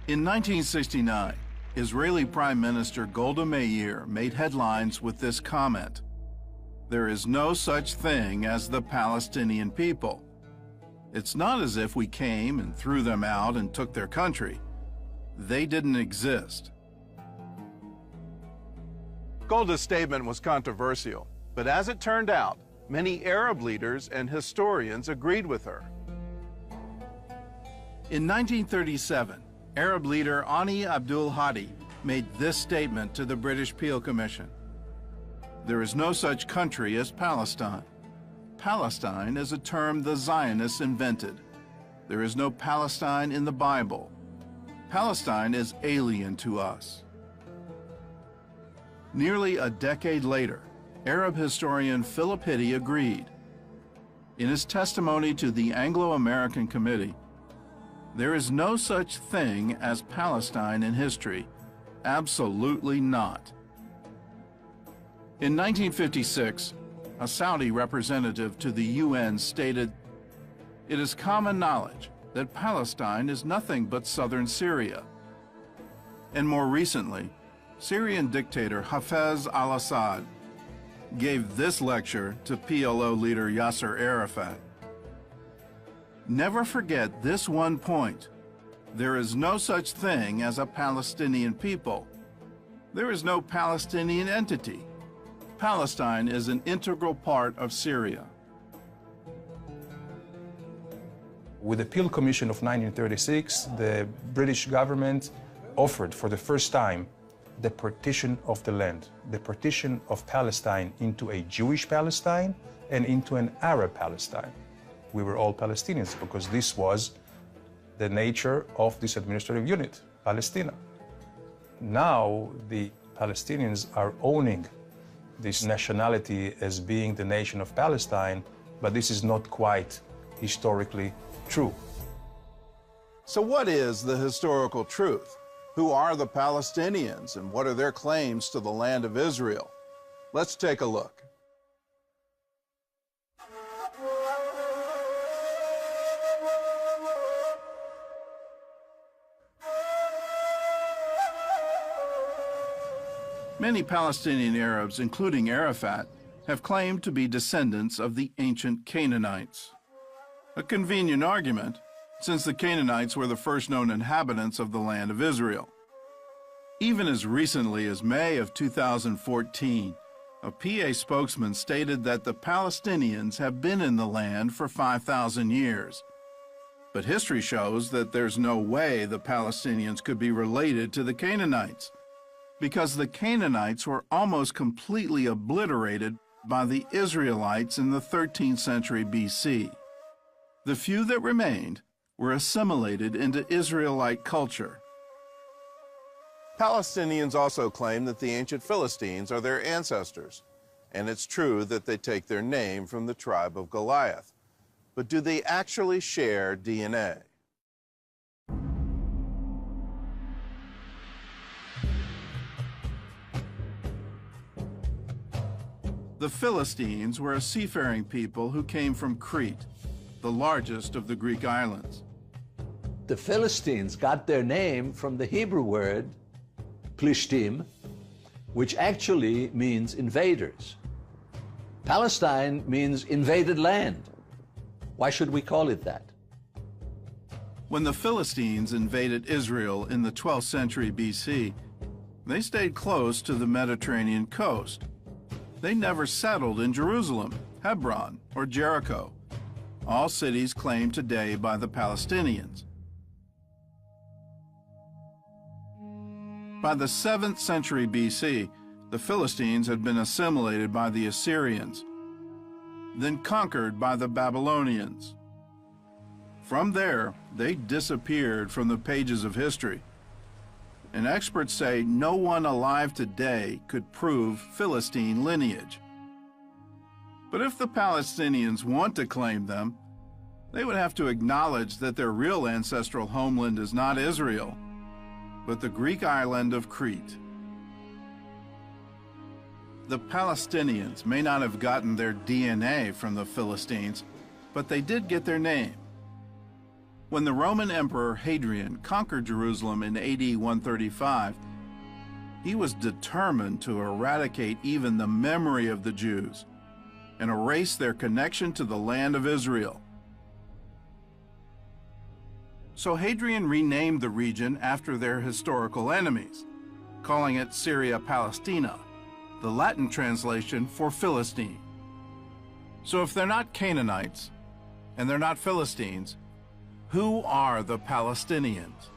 In 1969, Israeli Prime Minister Golda Meir made headlines with this comment: "There is no such thing as the Palestinian people. It's not as if we came and threw them out and took their country. They didn't exist." Golda's statement was controversial, but as it turned out, many Arab leaders and historians agreed with her. In 1937, Arab leader Ani Abdul Hadi made this statement to the British Peel Commission: "There is no such country as Palestine. Palestine is a term the Zionists invented. There is no Palestine in the Bible. Palestine is alien to us." Nearly a decade later, Arab historian Philip Hitti agreed. In his testimony to the Anglo-American Committee, "There is no such thing as Palestine in history. Absolutely not." In 1956, a Saudi representative to the UN stated, "It is common knowledge that Palestine is nothing but southern Syria." And more recently, Syrian dictator Hafez al-Assad gave this lecture to PLO leader Yasser Arafat: "Never forget this one point. There is no such thing as a Palestinian people. There is no Palestinian entity. Palestine is an integral part of Syria." With the Peel Commission of 1936, the British government offered for the first time the partition of the land, the partition of Palestine into a Jewish Palestine and into an Arab Palestine. We were all Palestinians because this was the nature of this administrative unit, Palestina. Now the Palestinians are owning this nationality as being the nation of Palestine, but this is not quite historically true. So what is the historical truth? Who are the Palestinians and what are their claims to the land of Israel? Let's take a look. Many Palestinian Arabs, including Arafat, have claimed to be descendants of the ancient Canaanites. A convenient argument, since the Canaanites were the first known inhabitants of the land of Israel. Even as recently as May of 2014, a PA spokesman stated that the Palestinians have been in the land for 5,000 years. But history shows that there's no way the Palestinians could be related to the Canaanites, because the Canaanites were almost completely obliterated by the Israelites in the 13th century BC. The few that remained were assimilated into Israelite culture. Palestinians also claim that the ancient Philistines are their ancestors, and it's true that they take their name from the tribe of Goliath. But do they actually share DNA? The Philistines were a seafaring people who came from Crete, the largest of the Greek islands. The Philistines got their name from the Hebrew word Plishtim, which actually means invaders. Palestine means invaded land. Why should we call it that? When the Philistines invaded Israel in the 12th century BC, they stayed close to the Mediterranean coast. They never settled in Jerusalem, Hebron, or Jericho, all cities claimed today by the Palestinians. By the 7th century BC, the Philistines had been assimilated by the Assyrians, then conquered by the Babylonians. From there, they disappeared from the pages of history, and experts say no one alive today could prove Philistine lineage. But if the Palestinians want to claim them, they would have to acknowledge that their real ancestral homeland is not Israel, but the Greek island of Crete. The Palestinians may not have gotten their DNA from the Philistines, but they did get their name. When the Roman Emperor Hadrian conquered Jerusalem in AD 135, he was determined to eradicate even the memory of the Jews and erase their connection to the land of Israel. So Hadrian renamed the region after their historical enemies, calling it Syria Palestina, the Latin translation for Philistine. So if they're not Canaanites and they're not Philistines, who are the Palestinians?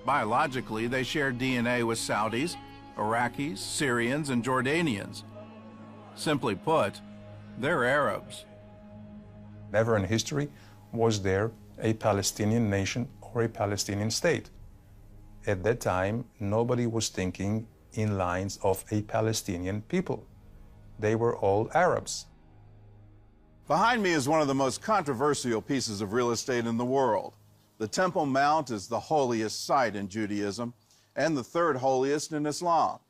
Biologically, they share DNA with Saudis, Iraqis, Syrians, and Jordanians. Simply put, they're Arabs. Never in history was there a Palestinian nation or a Palestinian state. At that time, nobody was thinking in lines of a Palestinian people. They were all Arabs. Behind me is one of the most controversial pieces of real estate in the world. The Temple Mount is the holiest site in Judaism and the third holiest in Islam.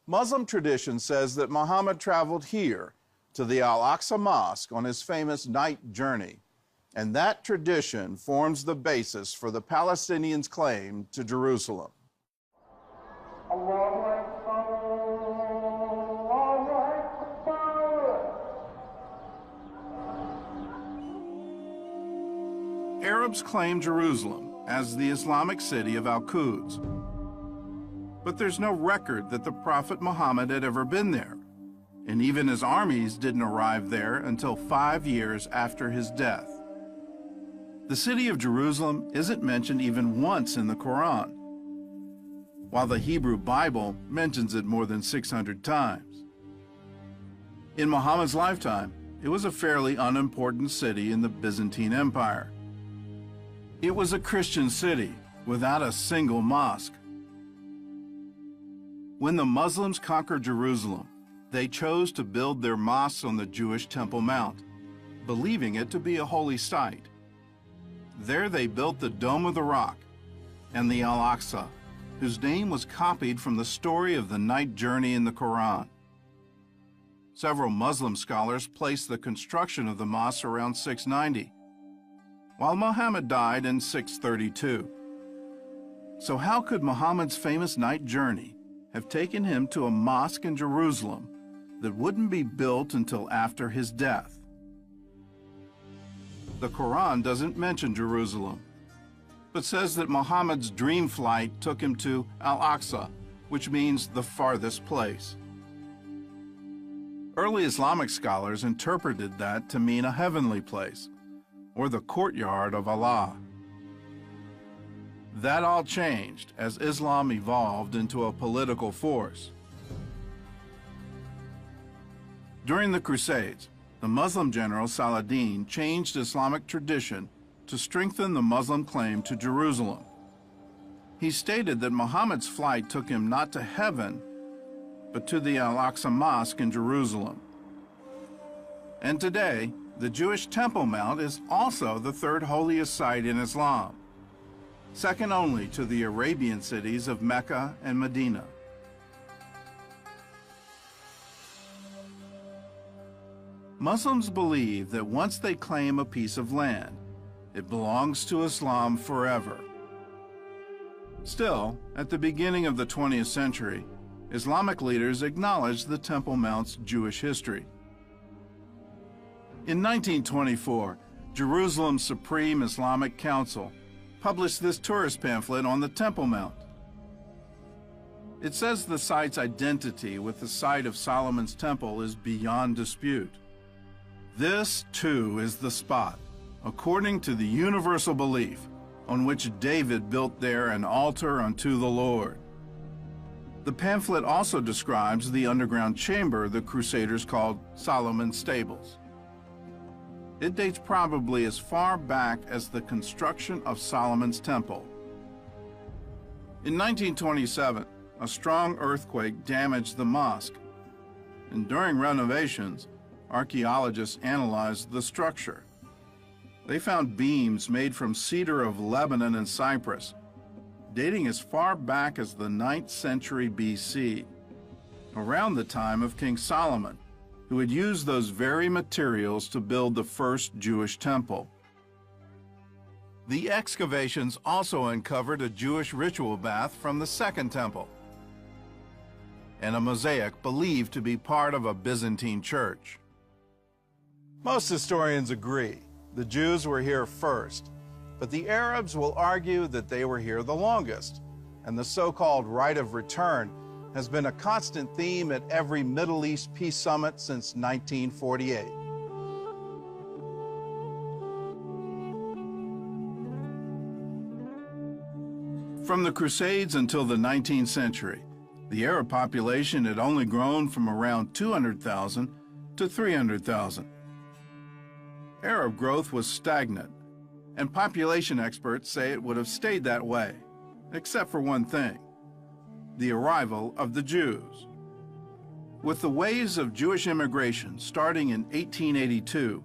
Muslim tradition says that Muhammad traveled here to the Al-Aqsa Mosque on his famous night journey, and that tradition forms the basis for the Palestinians' claim to Jerusalem. Arabs claim Jerusalem as the Islamic city of Al-Quds. But there's no record that the Prophet Muhammad had ever been there, and even his armies didn't arrive there until 5 years after his death. The city of Jerusalem isn't mentioned even once in the Quran, while the Hebrew Bible mentions it more than 600 times. In Muhammad's lifetime, it was a fairly unimportant city in the Byzantine Empire. It was a Christian city without a single mosque. When the Muslims conquered Jerusalem, they chose to build their mosques on the Jewish Temple Mount, believing it to be a holy site. There they built the Dome of the Rock and the Al-Aqsa, whose name was copied from the story of the night journey in the Quran. Several Muslim scholars place the construction of the mosque around 690, while Muhammad died in 632. So how could Muhammad's famous night journey have taken him to a mosque in Jerusalem that wouldn't be built until after his death? The Quran doesn't mention Jerusalem, but says that Muhammad's dream flight took him to Al-Aqsa, which means the farthest place. Early Islamic scholars interpreted that to mean a heavenly place, or the courtyard of Allah. That all changed as Islam evolved into a political force. During the Crusades, the Muslim general Saladin changed Islamic tradition to strengthen the Muslim claim to Jerusalem. He stated that Muhammad's flight took him not to heaven, but to the Al-Aqsa Mosque in Jerusalem. And today, the Jewish Temple Mount is also the third holiest site in Islam, second only to the Arabian cities of Mecca and Medina. Muslims believe that once they claim a piece of land, it belongs to Islam forever. Still, at the beginning of the 20th century, Islamic leaders acknowledged the Temple Mount's Jewish history. In 1924, Jerusalem's Supreme Islamic Council published this tourist pamphlet on the Temple Mount. It says the site's identity with the site of Solomon's temple is beyond dispute. This, too, is the spot, according to the universal belief, on which David built there an altar unto the Lord. The pamphlet also describes the underground chamber the Crusaders called Solomon's Stables. It dates probably as far back as the construction of Solomon's Temple. In 1927, a strong earthquake damaged the mosque, and during renovations, archaeologists analyzed the structure. They found beams made from cedar of Lebanon and Cyprus, dating as far back as the 9th century BC, around the time of King Solomon, who had used those very materials to build the first Jewish temple. The excavations also uncovered a Jewish ritual bath from the Second Temple and a mosaic believed to be part of a Byzantine church. Most historians agree the Jews were here first, but the Arabs will argue that they were here the longest, and the so-called right of return has been a constant theme at every Middle East peace summit since 1948. From the Crusades until the 19th century, the Arab population had only grown from around 200,000 to 300,000. Arab growth was stagnant, and population experts say it would have stayed that way, except for one thing: the arrival of the Jews. With the waves of Jewish immigration starting in 1882,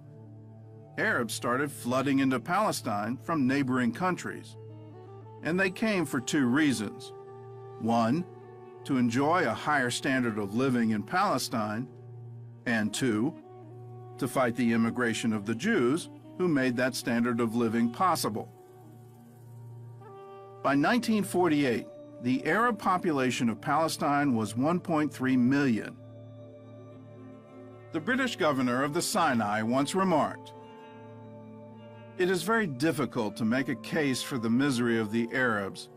Arabs started flooding into Palestine from neighboring countries. And they came for two reasons. One, to enjoy a higher standard of living in Palestine, and two, to fight the immigration of the Jews who made that standard of living possible. By 1948, the Arab population of Palestine was 1.3 million. The British governor of the Sinai once remarked, "It is very difficult to make a case for the misery of the Arabs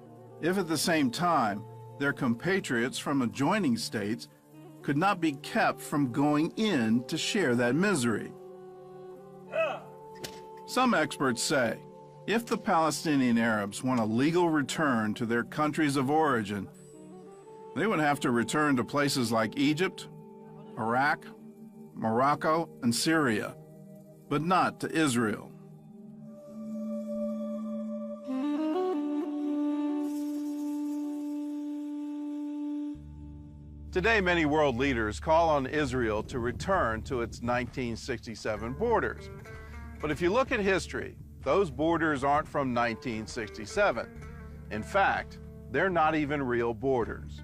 if at the same time their compatriots from adjoining states could not be kept from going in to share that misery." Some experts say, if the Palestinian Arabs want a legal return to their countries of origin, they would have to return to places like Egypt, Iraq, Morocco, and Syria, but not to Israel. Today, many world leaders call on Israel to return to its 1967 borders. But if you look at history, those borders aren't from 1967. In fact, they're not even real borders.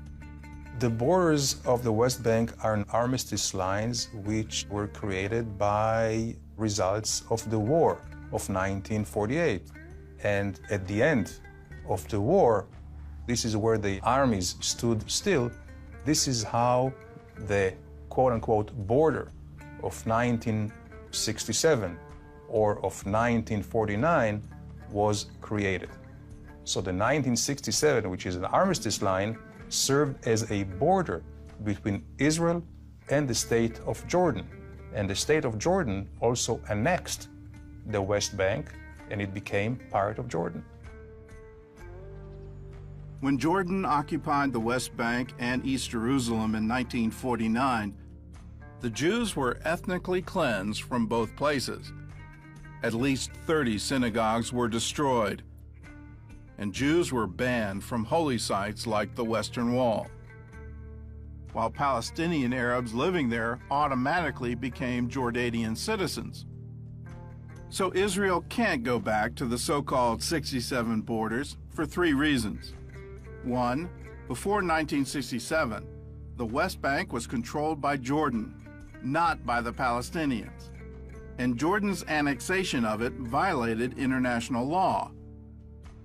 The borders of the West Bank are armistice lines which were created by results of the war of 1948. And at the end of the war, this is where the armies stood still. This is how the quote-unquote border of 1967 or of 1949 was created. So the 1967, which is an armistice line, served as a border between Israel and the state of Jordan. And the state of Jordan also annexed the West Bank, and it became part of Jordan. When Jordan occupied the West Bank and East Jerusalem in 1949, the Jews were ethnically cleansed from both places. At least 30 synagogues were destroyed, and Jews were banned from holy sites like the Western Wall, while Palestinian Arabs living there automatically became Jordanian citizens. So Israel can't go back to the so-called 67 borders for three reasons. One, before 1967, the West Bank was controlled by Jordan, not by the Palestinians, and Jordan's annexation of it violated international law.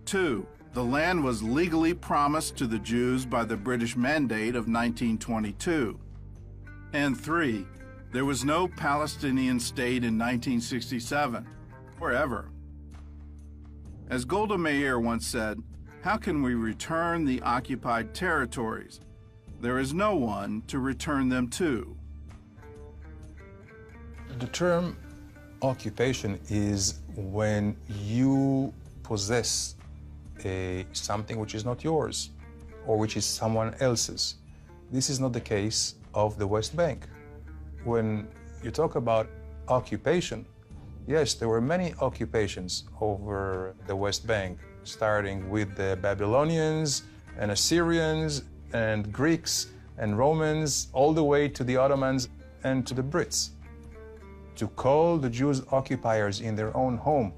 Two, the land was legally promised to the Jews by the British Mandate of 1922. And three, there was no Palestinian state in 1967, or ever. As Golda Meir once said, "How can we return the occupied territories? There is no one to return them to." The term occupation is when you possess something which is not yours or which is someone else's. This is not the case of the West Bank. When you talk about occupation, yes, there were many occupations over the West Bank, starting with the Babylonians and Assyrians and Greeks and Romans, all the way to the Ottomans and to the Brits. To call the Jews occupiers in their own home,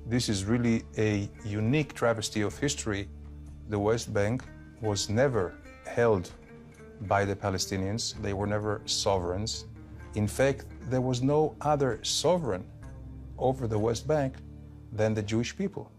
this is really a unique travesty of history. The West Bank was never held by the Palestinians. They were never sovereigns. In fact, there was no other sovereign over the West Bank than the Jewish people.